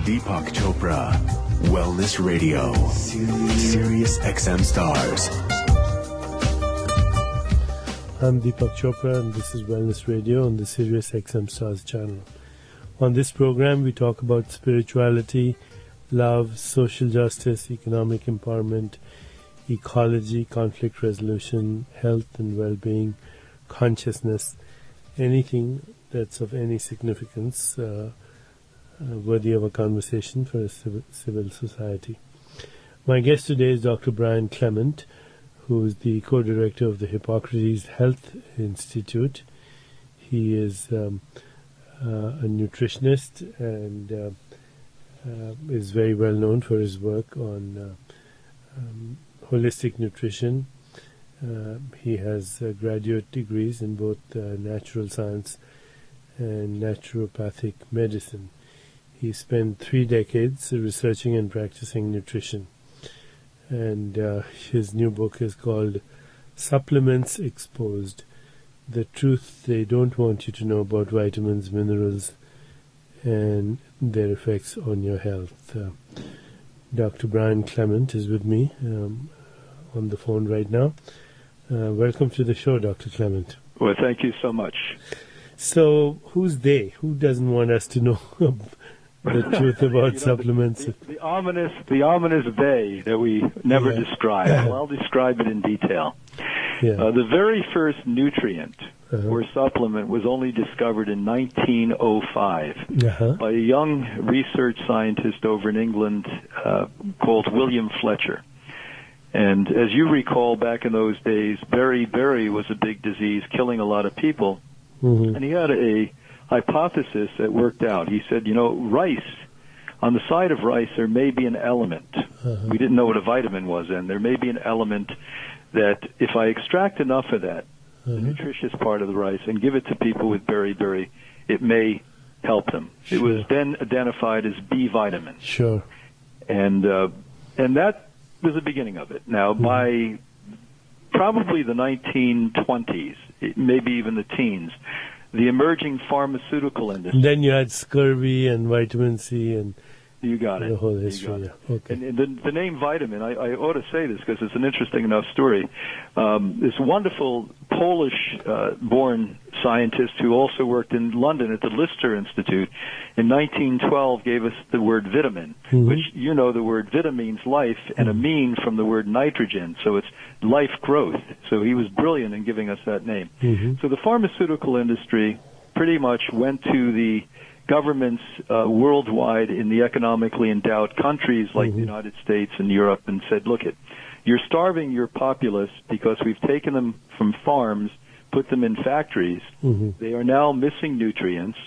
Deepak Chopra, Wellness Radio, Sirius XM Stars. I'm Deepak Chopra and this is Wellness Radio on the Sirius XM Stars channel. On this program we talk about spirituality, love, social justice, economic empowerment, ecology, conflict resolution, health and well-being, consciousness, anything that's of any significance worthy of a conversation for a civil society. My guest today is Dr. Brian Clement, who is the co-director of the Hippocrates Health Institute. He is a nutritionist and is very well known for his work on holistic nutrition. He has graduate degrees in both natural science and naturopathic medicine. He spent 3 decades researching and practicing nutrition. And his new book is called Supplements Exposed, The Truth They Don't Want You to Know About Vitamins, Minerals, and Their Effects on Your Health. Dr. Brian Clement is with me on the phone right now. Welcome to the show, Dr. Clement. Well, thank you so much. So, who's they? Who doesn't want us to know the truth about supplements? The ominous they that we never describe. Well, I'll describe it in detail. The very first nutrient or supplement was only discovered in 1905 by a young research scientist over in England called William Fletcher. And as you recall, back in those days, beriberi was a big disease, killing a lot of people. And he had a hypothesis that worked out. He said, rice, on the side of rice, there may be an element. We didn't know what a vitamin was then. There may be an element that if I extract enough of that, the nutritious part of the rice, and give it to people with beriberi, it may help them. It was then identified as B vitamin. And that was the beginning of it. Now, by probably the 1920s, maybe even the teens, the emerging pharmaceutical industry. And then you had scurvy and vitamin C and you got it. The whole history. Okay. And the name vitamin, I ought to say this because it's an interesting enough story. This wonderful Polish-born scientist who also worked in London at the Lister Institute in 1912 gave us the word vitamin, which, the word vita means life and amine from the word nitrogen, so it's life growth. So he was brilliant in giving us that name. So the pharmaceutical industry pretty much went to the governments worldwide in the economically endowed countries like the United States and Europe and said, look, you're starving your populace because we've taken them from farms, put them in factories. They are now missing nutrients.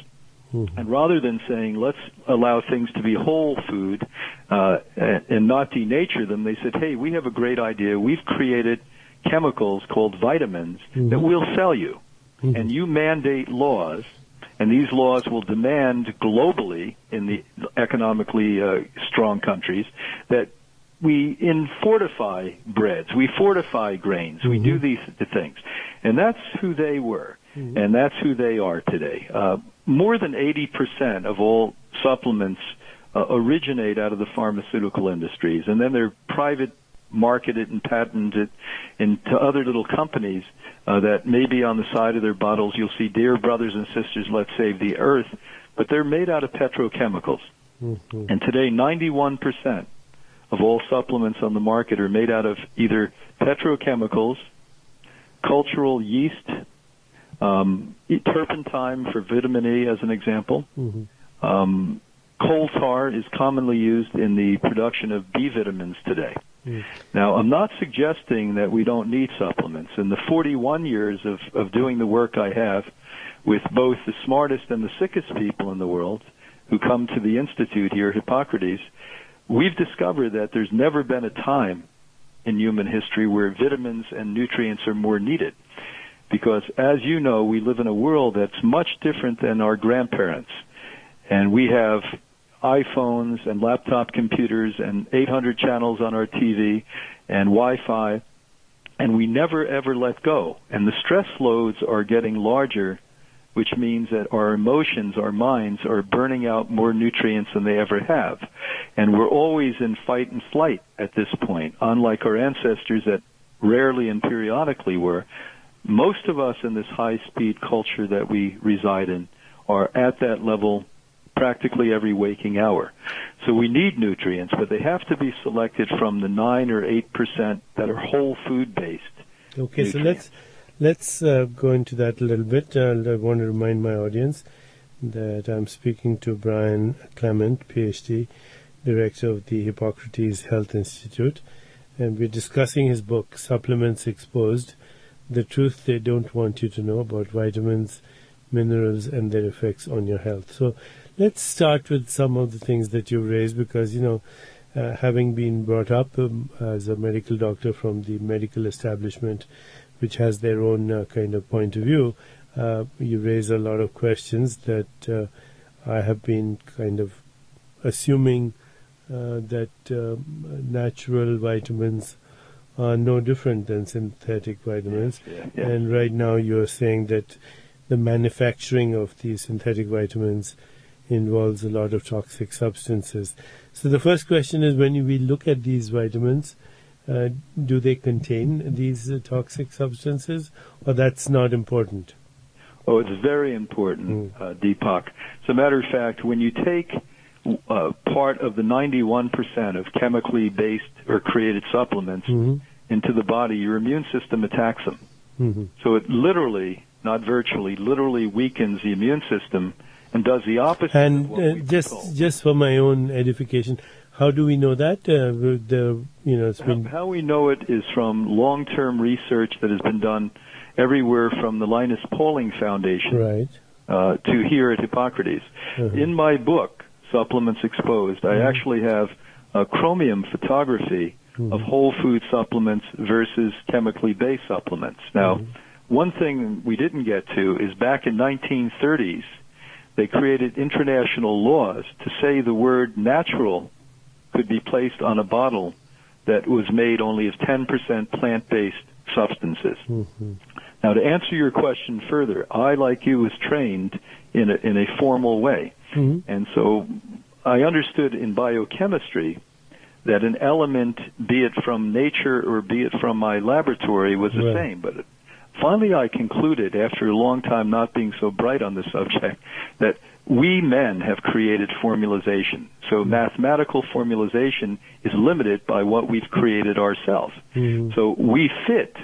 And rather than saying, let's allow things to be whole food and not denature them, they said, hey, we have a great idea. We've created chemicals called vitamins that we'll sell you. And you mandate laws. And these laws will demand globally in the economically strong countries that we fortify breads, we fortify grains, we do these things. And that's who they were, and that's who they are today. More than 80% of all supplements originate out of the pharmaceutical industries, and then they're private marketed and patented into other little companies that maybe on the side of their bottles you'll see, dear brothers and sisters, let's save the earth, but they're made out of petrochemicals. And today 91% of all supplements on the market are made out of either petrochemicals, cultural yeast, turpentine for vitamin E as an example. Coal tar is commonly used in the production of B vitamins today. Now, I'm not suggesting that we don't need supplements. In the 41 years of doing the work I have with both the smartest and the sickest people in the world who come to the Institute here, Hippocrates, we've discovered that there's never been a time in human history where vitamins and nutrients are more needed. Because, as you know, we live in a world that's much different than our grandparents. And we have iPhones and laptop computers and 800 channels on our TV and Wi-Fi, and we never, ever let go. And the stress loads are getting larger which means that our emotions, our minds, are burning out more nutrients than they ever have. And we're always in fight and flight at this point, unlike our ancestors that rarely and periodically were. Most of us in this high-speed culture that we reside in are at that level practically every waking hour. So we need nutrients, but they have to be selected from the 9 or 8% that are whole food-based. Okay, nutrients. so let's go into that a little bit. I want to remind my audience that I'm speaking to Brian Clement, PhD, Director of the Hippocrates Health Institute, and we're discussing his book, Supplements Exposed, The Truth They Don't Want You to Know About Vitamins, Minerals, and Their Effects on Your Health. So let's start with some of the things that you raised because, having been brought up as a medical doctor from the medical establishment, which has their own kind of point of view, you raise a lot of questions that I have been kind of assuming that natural vitamins are no different than synthetic vitamins. Yeah. And right now you're saying that the manufacturing of these synthetic vitamins involves a lot of toxic substances. So the first question is, when we look at these vitamins, do they contain these toxic substances, or that's not important? Oh, it's very important, Deepak. As a matter of fact, when you take part of the 91% of chemically based or created supplements into the body, your immune system attacks them. So it literally, not virtually, literally weakens the immune system and does the opposite. And of what we just for my own edification, how do we know that? It's been how we know it is from long-term research that has been done everywhere from the Linus Pauling Foundation to here at Hippocrates. In my book, Supplements Exposed, I actually have a chromium photography of whole food supplements versus chemically based supplements. Now, one thing we didn't get to is back in 1930s, they created international laws to say the word natural could be placed on a bottle that was made only of 10% plant-based substances. Now, to answer your question further, I, like you, was trained in a formal way. And so I understood in biochemistry that an element, be it from nature or be it from my laboratory, was the same. But finally I concluded, after a long time not being so bright on the subject, that we men have created formulization. So mathematical formulization is limited by what we've created ourselves. So we fit,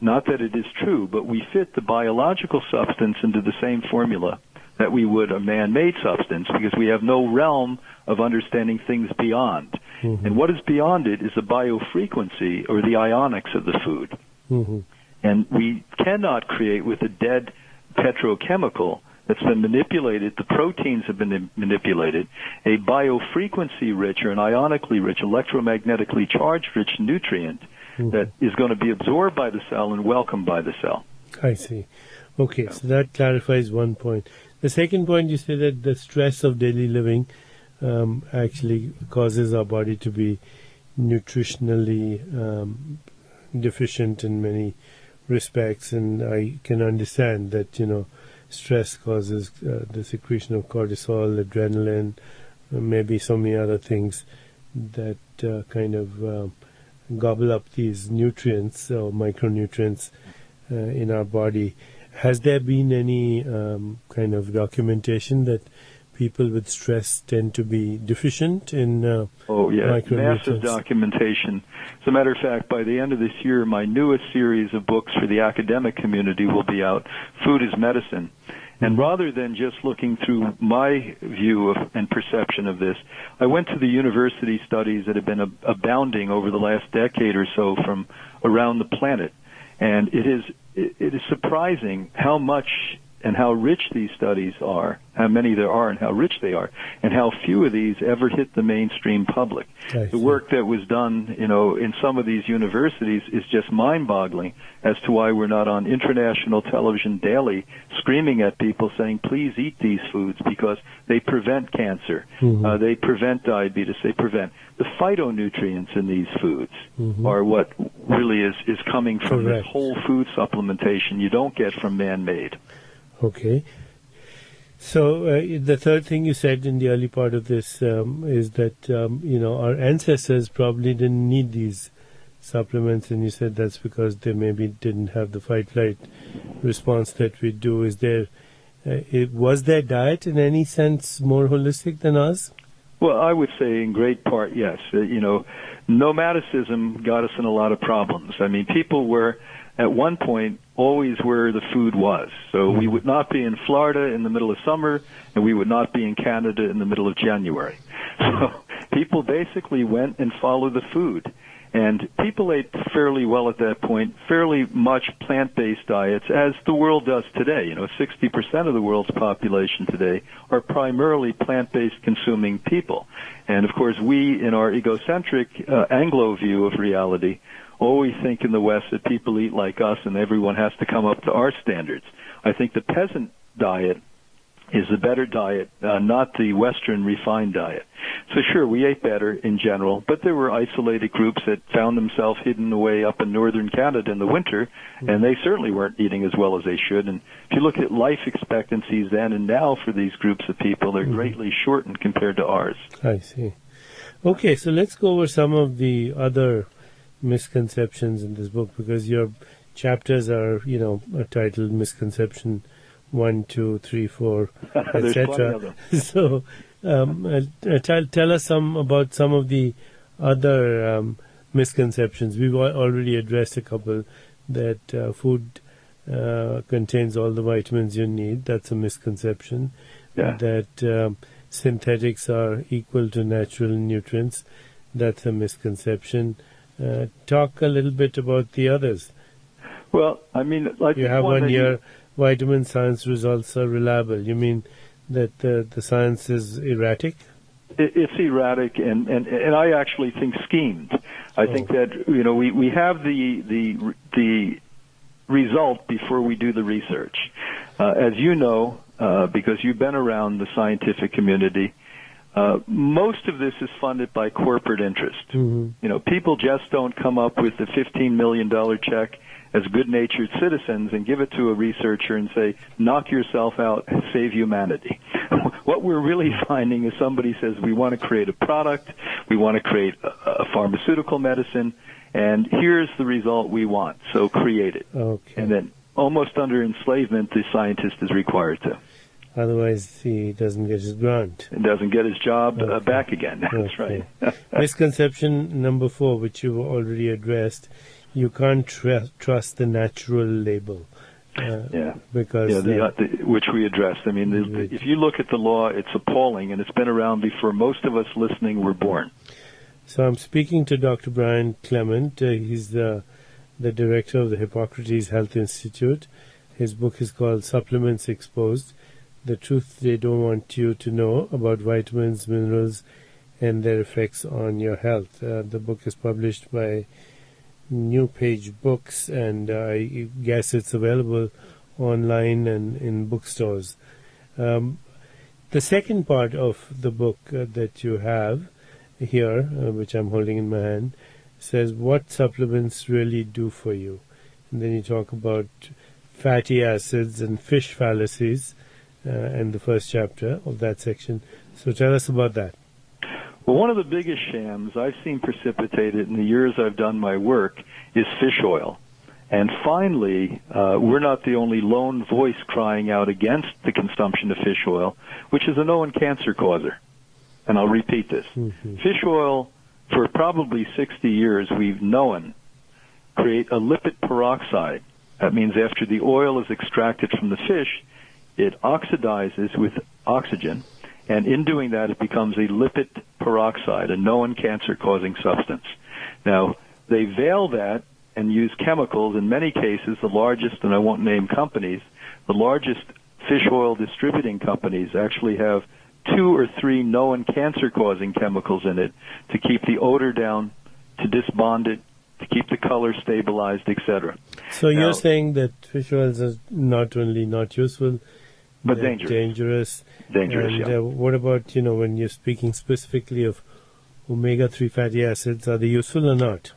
not that it is true, but we fit the biological substance into the same formula that we would a man-made substance, because we have no realm of understanding things beyond. And what is beyond it is the biofrequency or the ionics of the food. And we cannot create with a dead petrochemical that's been manipulated, the proteins have been manipulated, a biofrequency-rich or an ionically rich, electromagnetically charged-rich nutrient that is going to be absorbed by the cell and welcomed by the cell. I see. Okay, so that clarifies one point. The second point, you say that the stress of daily living actually causes our body to be nutritionally deficient in many respects, and I can understand that, stress causes the secretion of cortisol, adrenaline, maybe so many other things that kind of gobble up these nutrients or micronutrients in our body. Has there been any kind of documentation that people with stress tend to be deficient in micronutrients? Massive documentation. As a matter of fact, by the end of this year, my newest series of books for the academic community will be out, Food is Medicine. And rather than just looking through my view of and perception of this, I went to the university studies that have been abounding over the last decade or so from around the planet. And it is surprising how much and how rich these studies are, how many there are and how rich they are, and how few of these ever hit the mainstream public. The work that was done, in some of these universities is just mind-boggling as to why we're not on international television daily screaming at people saying, please eat these foods because they prevent cancer, they prevent diabetes, they prevent. The phytonutrients in these foods are what really is coming from this whole food supplementation you don't get from man-made. Okay. So the third thing you said in the early part of this is that our ancestors probably didn't need these supplements, and you said that's because they maybe didn't have the fight-flight response that we do. Was their diet in any sense more holistic than ours? Well, I would say in great part, yes. Nomadicism got us in a lot of problems. I mean, people were, at one point, always where the food was. So we would not be in Florida in the middle of summer, and we would not be in Canada in the middle of January. So people basically went and followed the food. And people ate fairly well at that point, fairly much plant-based diets, as the world does today. 60% of the world's population today are primarily plant-based consuming people. And, of course, we, in our egocentric Anglo view of reality, always think in the West that people eat like us and everyone has to come up to our standards. I think the peasant diet is the better diet, not the Western refined diet. So sure, we ate better in general, but there were isolated groups that found themselves hidden away up in northern Canada in the winter, and they certainly weren't eating as well as they should. And if you look at life expectancies then and now for these groups of people, they're greatly shortened compared to ours. I see. Okay, so let's go over some of the other misconceptions in this book, because your chapters are, titled Misconception 1, 2, 3, 4, etc. So, tell us about some of the other misconceptions. We've already addressed a couple. That food contains all the vitamins you need. That's a misconception. Yeah. That synthetics are equal to natural nutrients. That's a misconception. Talk a little bit about the others. Well, I mean, like you have one year. Vitamin science results are reliable. You mean that the science is erratic? It's erratic, and I actually think schemed. I think that we have the result before we do the research. As you know, because you've been around the scientific community, most of this is funded by corporate interest. Mm-hmm. People just don't come up with the $15 million check as good-natured citizens and give it to a researcher and say, knock yourself out, save humanity. What we're really finding is somebody says, we want to create a product, we want to create a pharmaceutical medicine, and here's the result we want, so create it. Okay. And then almost under enslavement, the scientist is required to. Otherwise, he doesn't get his grant. And doesn't get his job back again. That's right. Misconception number 4, which you already addressed, you can't trust the natural label. Because which we addressed. I mean, if you look at the law, it's appalling, and it's been around before most of us listening were born. So I'm speaking to Dr. Brian Clement. He's the director of the Hippocrates Health Institute. His book is called Supplements Exposed: The Truth They Don't Want You to Know About Vitamins, Minerals, and Their Effects on Your Health. The book is published by New Page Books, and I guess it's available online and in bookstores. The second part of the book that you have here, which I'm holding in my hand, says what supplements really do for you. And then you talk about fatty acids and fish fallacies in the first chapter of that section. So tell us about that. Well, one of the biggest shams I've seen precipitated in the years I've done my work is fish oil. And finally, we're not the only lone voice crying out against the consumption of fish oil, which is a known cancer causer. And I'll repeat this. Mm-hmm. Fish oil, for probably 60 years, we've known, create a lipid peroxide. That means after the oil is extracted from the fish, it oxidizes with oxygen. And in doing that, it becomes a lipid peroxide, a known cancer-causing substance. Now, they veil that and use chemicals. In many cases, the largest, and I won't name companies, the largest fish oil distributing companies actually have 2 or 3 known cancer-causing chemicals in it to keep the odor down, to disbond it, to keep the color stabilized, etc. So you're saying that fish oils are not only not useful, but dangerous. Dangerous, and, yeah. What about, when you're speaking specifically of omega-3 fatty acids, are they useful or not?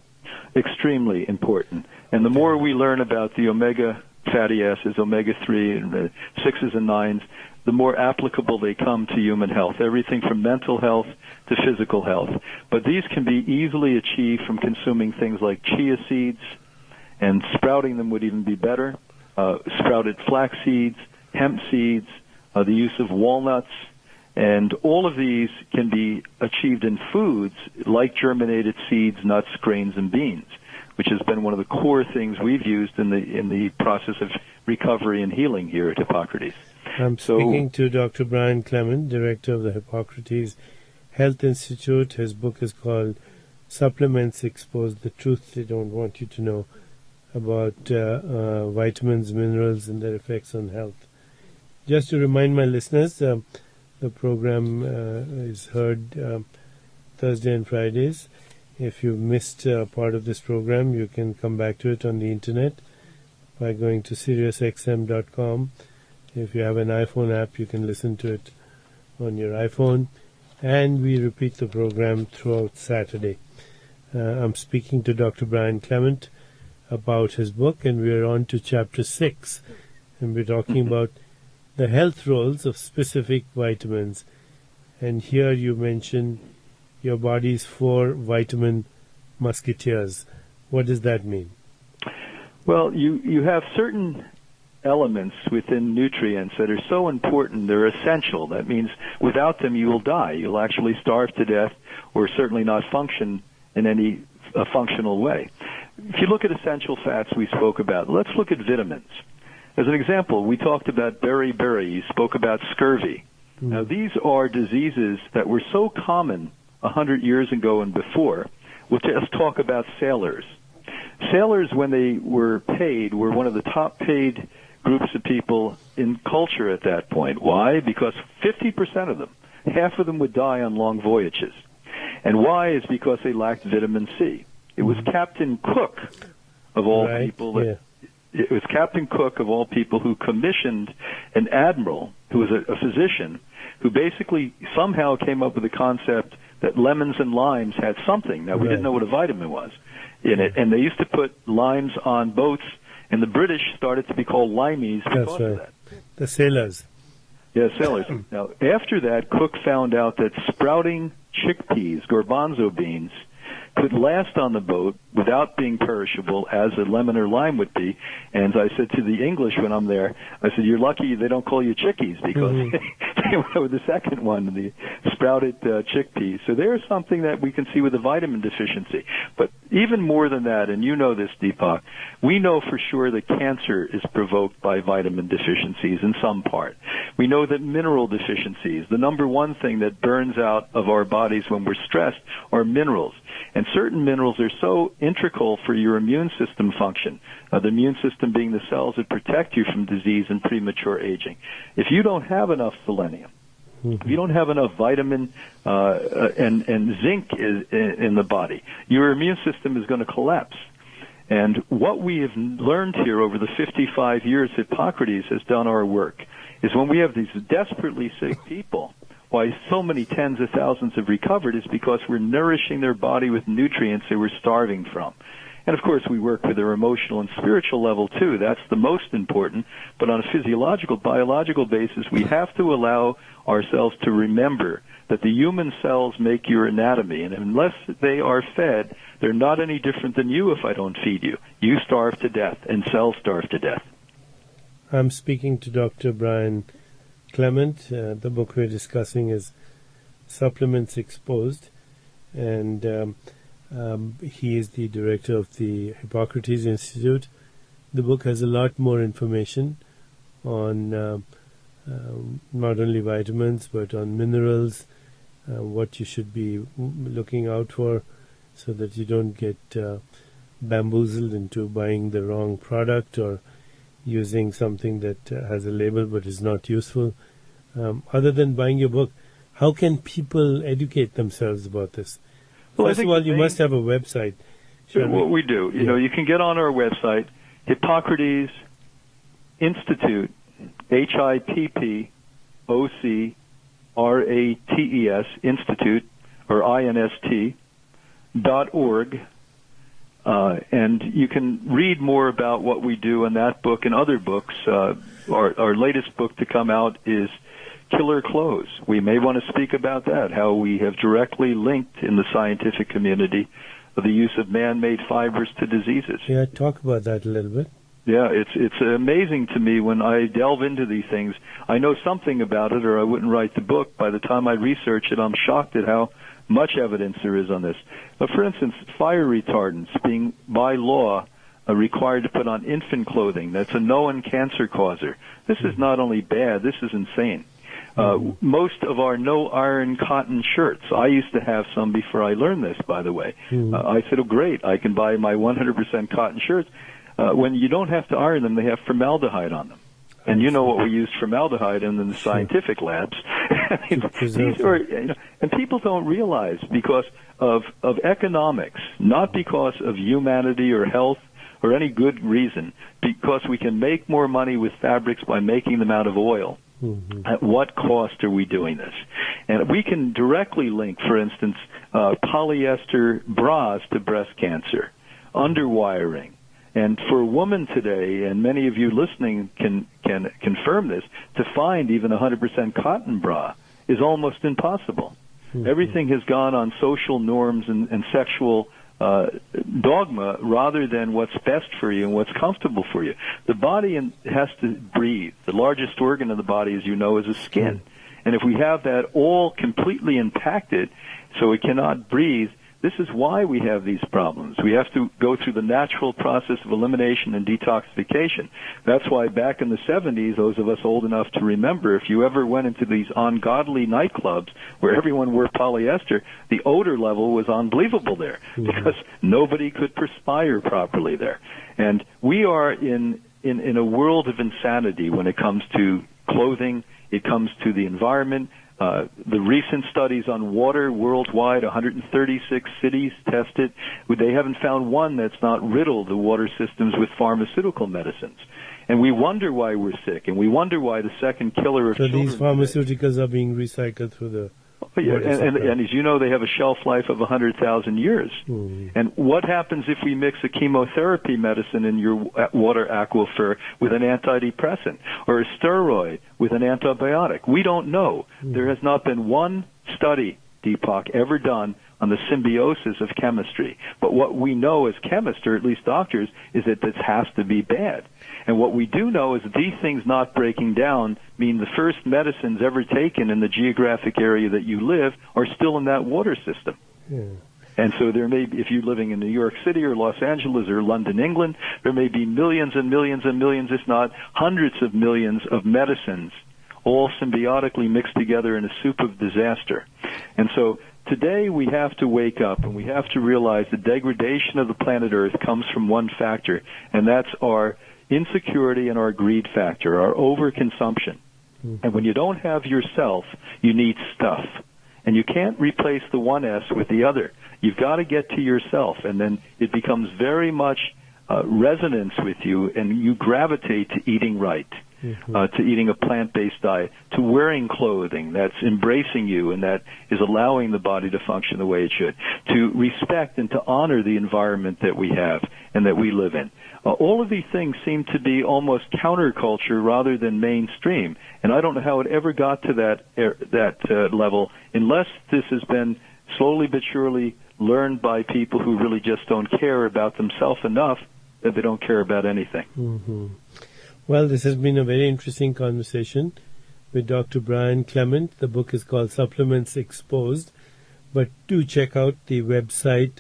Extremely important. And the more we learn about the omega fatty acids, omega-3 and 6s and 9s, the more applicable they come to human health, everything from mental health to physical health. But these can be easily achieved from consuming things like chia seeds, and sprouting them would even be better, sprouted flax seeds, hemp seeds, the use of walnuts, and all of these can be achieved in foods like germinated seeds, nuts, grains, and beans, which has been one of the core things we've used in the process of recovery and healing here at Hippocrates. I'm speaking to Dr. Brian Clement, director of the Hippocrates Health Institute. His book is called Supplements Expose the Truth They Don't Want You to Know about vitamins, minerals, and their effects on health. Just to remind my listeners, the program is heard Thursday and Fridays. If you missed part of this program, you can come back to it on the internet by going to SiriusXM.com. If you have an iPhone app, you can listen to it on your iPhone. And we repeat the program throughout Saturday. I'm speaking to Dr. Brian Clement about his book, and we're on to Chapter 6. And we're talking about the health roles of specific vitamins. And here you mention your body's 4 vitamin musketeers. What does that mean? Well, you have certain elements within nutrients that are so important, they're essential. That means without them you will die. You'll actually starve to death or certainly not function in any functional way. If you look at essential fats we spoke about, let's look at vitamins. As an example, we talked about beriberi. You spoke about scurvy. Now, these are diseases that were so common 100 years ago and before. We'll just talk about sailors. Sailors, when they were paid, were one of the top paid groups of people in culture at that point. Why? Because 50% of them, half of them would die on long voyages. And why is because they lacked vitamin C. It was Captain Cook, of all people, it was Captain Cook, of all people, who commissioned an admiral who was a physician who basically somehow came up with the concept that lemons and limes had something. Now, we didn't know what a vitamin was in it, and they used to put limes on boats, and the British started to be called limeys because of that. The sailors. Yeah, sailors. Now, after that, Cook found out that sprouting chickpeas, garbanzo beans, could last on the boat without being perishable as a lemon or lime would be. And I said to the English when I'm there, I said, you're lucky they don't call you chickies, because they went with the second one, the sprouted chickpeas. So there's something that we can see with a vitamin deficiency. But even more than that, and you know this, Deepak, we know for sure that cancer is provoked by vitamin deficiencies in some part. We know that mineral deficiencies, the number one thing that burns out of our bodies when we're stressed, are minerals. And certain minerals are so integral for your immune system function, the immune system being the cells that protect you from disease and premature aging. If you don't have enough selenium, if you don't have enough vitamin and zinc in the body, your immune system is going to collapse. And what we have learned here over the 55 years Hippocrates has done our work is when we have these desperately sick people, why so many tens of thousands have recovered is because we're nourishing their body with nutrients they were starving from. And, of course, we work with their emotional and spiritual level, too. That's the most important. But on a physiological, biological basis, we have to allow ourselves to remember that the human cells make your anatomy. And unless they are fed, they're not any different than you if I don't feed you. You starve to death, and cells starve to death. I'm speaking to Dr. Brian Clement. The book we're discussing is Supplements Exposed, and he is the director of the Hippocrates Institute. The book has a lot more information on not only vitamins but on minerals, what you should be looking out for so that you don't get bamboozled into buying the wrong product or using something that has a label but is not useful. Other than buying your book, how can people educate themselves about this? Well, First of all, you must have a website. What we do, you know, you can get on our website, Hippocrates Institute, HIPPOCRATES Institute, or INST.org. And you can read more about what we do in that book and other books. Our latest book to come out is killer clothes. We may want to speak about that, how we have directly linked in the scientific community the use of man-made fibers to diseases. Yeah, talk about that a little bit. Yeah, it's amazing to me when I delve into these things. I know something about it, or I wouldn't write the book. By the time I research it, I'm shocked at how much evidence there is on this. For instance, fire retardants being, by law, required to put on infant clothing. That's a known cancer causer. This is not only bad, this is insane. Most of our no-iron cotton shirts, I used to have some before I learned this, by the way. I said, oh, great, I can buy my 100% cotton shirts. When you don't have to iron them, they have formaldehyde on them. And you know what we use formaldehyde in the scientific labs. These are, and people don't realize, because of economics, not because of humanity or health or any good reason, because we can make more money with fabrics by making them out of oil. At what cost are we doing this? And we can directly link, for instance, polyester bras to breast cancer, underwiring. And for a woman today, and many of you listening can confirm this, to find even a 100% cotton bra is almost impossible. Everything has gone on social norms and sexual dogma rather than what's best for you and what's comfortable for you. The body has to breathe. The largest organ of the body, as you know, is the skin. And if we have that all completely impacted so it cannot breathe, this is why we have these problems. We have to go through the natural process of elimination and detoxification. That's why back in the 70s, those of us old enough to remember, if you ever went into these ungodly nightclubs where everyone wore polyester, the odor level was unbelievable there because nobody could perspire properly there. And we are in a world of insanity when it comes to clothing, it comes to the environment. The recent studies on water worldwide, 136 cities tested. They haven't found one that's not riddled the water systems with pharmaceutical medicines. And we wonder why we're sick, and we wonder why the second killer of children... So these pharmaceuticals are being recycled through the... And as you know, they have a shelf life of 100,000 years. And what happens if we mix a chemotherapy medicine in your water aquifer with an antidepressant or a steroid with an antibiotic? We don't know. There has not been one study, Deepak, ever done on the symbiosis of chemistry. But what we know as chemists, or at least doctors, is that this has to be bad. And what we do know is that these things not breaking down mean the first medicines ever taken in the geographic area that you live are still in that water system. And so there may be, if you're living in New York City or Los Angeles or London, England, there may be millions and millions and millions, if not hundreds of millions of medicines all symbiotically mixed together in a soup of disaster. And so today we have to wake up and we have to realize the degradation of the planet Earth comes from one factor, and that's our insecurity and our greed factor, our overconsumption. And when you don't have yourself, you need stuff. And you can't replace the one S with the other. You've got to get to yourself, and then it becomes very much resonance with you, and you gravitate to eating right, to eating a plant-based diet, to wearing clothing that's embracing you and that is allowing the body to function the way it should, to respect and to honor the environment that we have and that we live in. All of these things seem to be almost counterculture rather than mainstream, and I don't know how it ever got to that level unless this has been slowly but surely learned by people who really just don't care about themselves enough that they don't care about anything. Well, this has been a very interesting conversation with Dr. Brian Clement. The book is called Supplements Exposed, but do check out the website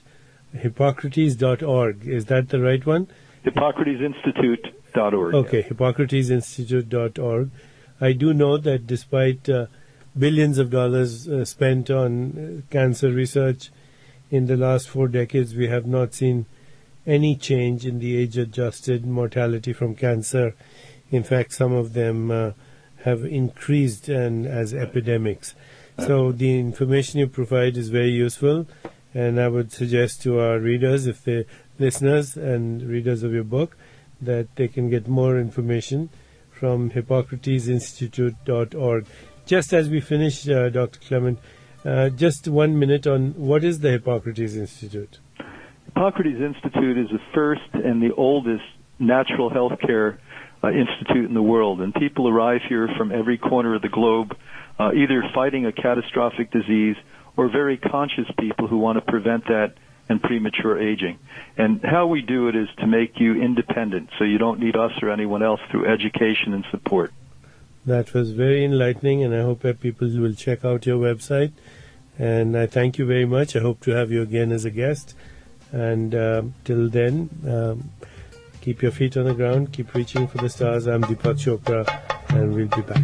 Hippocrates.org. Is that the right one? HippocratesInstitute.org. Okay, HippocratesInstitute.org. I do know that despite billions of dollars spent on cancer research in the last 4 decades, we have not seen any change in the age-adjusted mortality from cancer. In fact, some of them have increased and as epidemics. So the information you provide is very useful, and I would suggest to our readers, if they're listeners and readers of your book, that they can get more information from HippocratesInstitute.org. Just as we finish, Dr. Clement, just 1 minute on what is the Hippocrates Institute? Hippocrates Institute is the first and the oldest natural health care institute in the world, and people arrive here from every corner of the globe either fighting a catastrophic disease or very conscious people who want to prevent that and premature aging. And how we do it is to make you independent, so you don't need us or anyone else, through education and support. That was very enlightening, and I hope that people will check out your website. And I thank you very much. I hope to have you again as a guest. And till then, keep your feet on the ground, keep reaching for the stars. I'm Deepak Chopra, and we'll be back.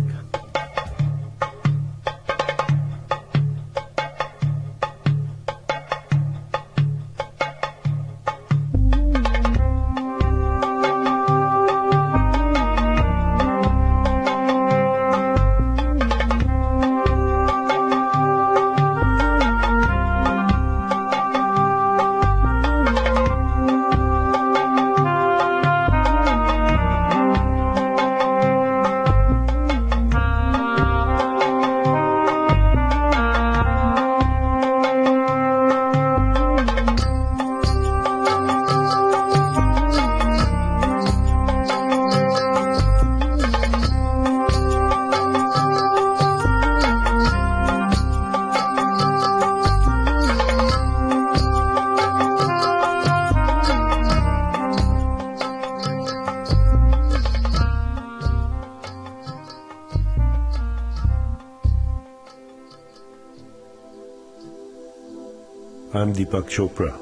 I'm Deepak Chopra.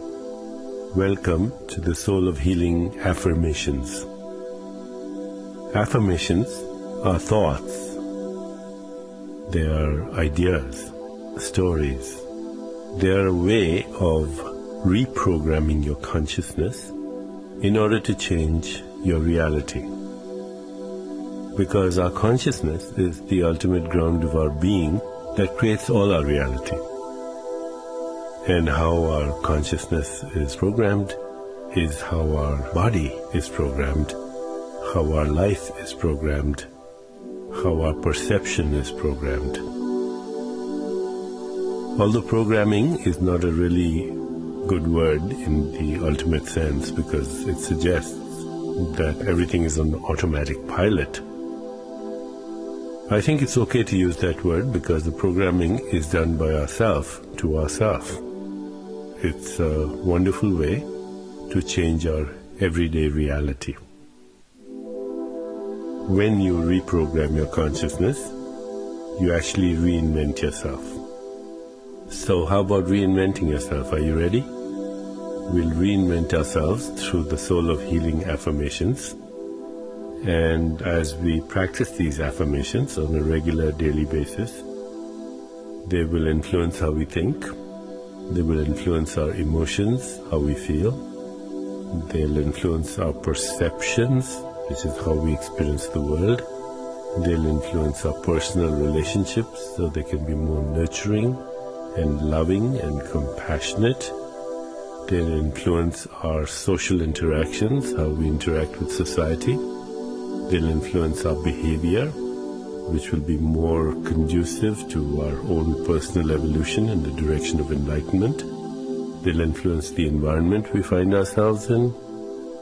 Welcome to the Soul of Healing Affirmations. Affirmations are thoughts. They are ideas, stories. They are a way of reprogramming your consciousness in order to change your reality. Because our consciousness is the ultimate ground of our being that creates all our reality. And how our consciousness is programmed is how our body is programmed, how our life is programmed, how our perception is programmed. Although programming is not a really good word in the ultimate sense, because it suggests that everything is on automatic pilot, I think it's okay to use that word because the programming is done by ourselves to ourselves. It's a wonderful way to change our everyday reality. When you reprogram your consciousness, you actually reinvent yourself. So how about reinventing yourself? Are you ready? We'll reinvent ourselves through the Soul of Healing affirmations. And as we practice these affirmations on a regular daily basis, they will influence how we think. They will influence our emotions, how we feel. They'll influence our perceptions, which is how we experience the world. They'll influence our personal relationships, so they can be more nurturing and loving and compassionate. They'll influence our social interactions, how we interact with society. They'll influence our behavior, which will be more conducive to our own personal evolution in the direction of enlightenment. They'll influence the environment we find ourselves in.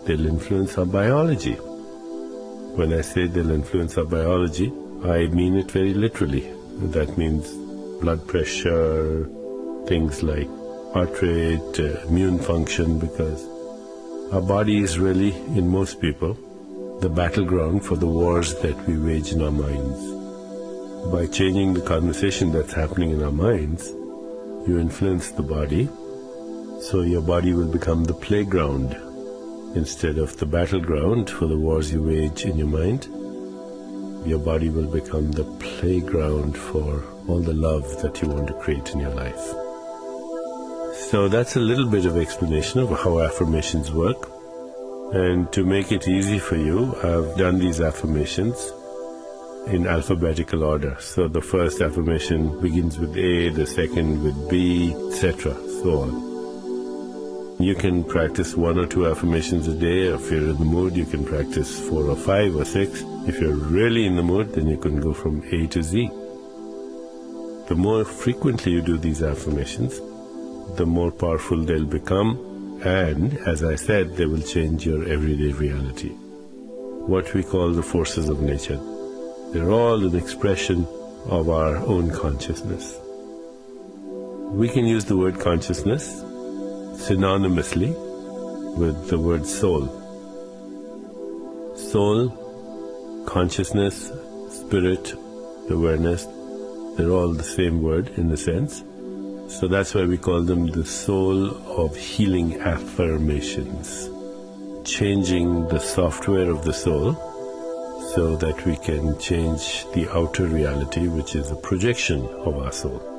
They'll influence our biology. When I say they'll influence our biology, I mean it very literally. That means blood pressure, things like heart rate, immune function, because our body is really, in most people, the battleground for the wars that we wage in our minds. By changing the conversation that's happening in our minds, you influence the body, so your body will become the playground instead of the battleground for the wars you wage in your mind. Your body will become the playground for all the love that you want to create in your life. So that's a little bit of explanation of how affirmations work. And to make it easy for you, I've done these affirmations in alphabetical order. So the first affirmation begins with A, the second with B, etc., so on. You can practice 1 or 2 affirmations a day. If you're in the mood, you can practice 4 or 5 or 6. If you're really in the mood, then you can go from A to Z. The more frequently you do these affirmations, the more powerful they'll become. And, as I said, they will change your everyday reality. What we call the forces of nature. They're all an expression of our own consciousness. We can use the word consciousness synonymously with the word soul. Soul, consciousness, spirit, awareness, they're all the same word in a sense. So that's why we call them the soul of healing affirmations, changing the software of the soul so that we can change the outer reality, which is a projection of our soul.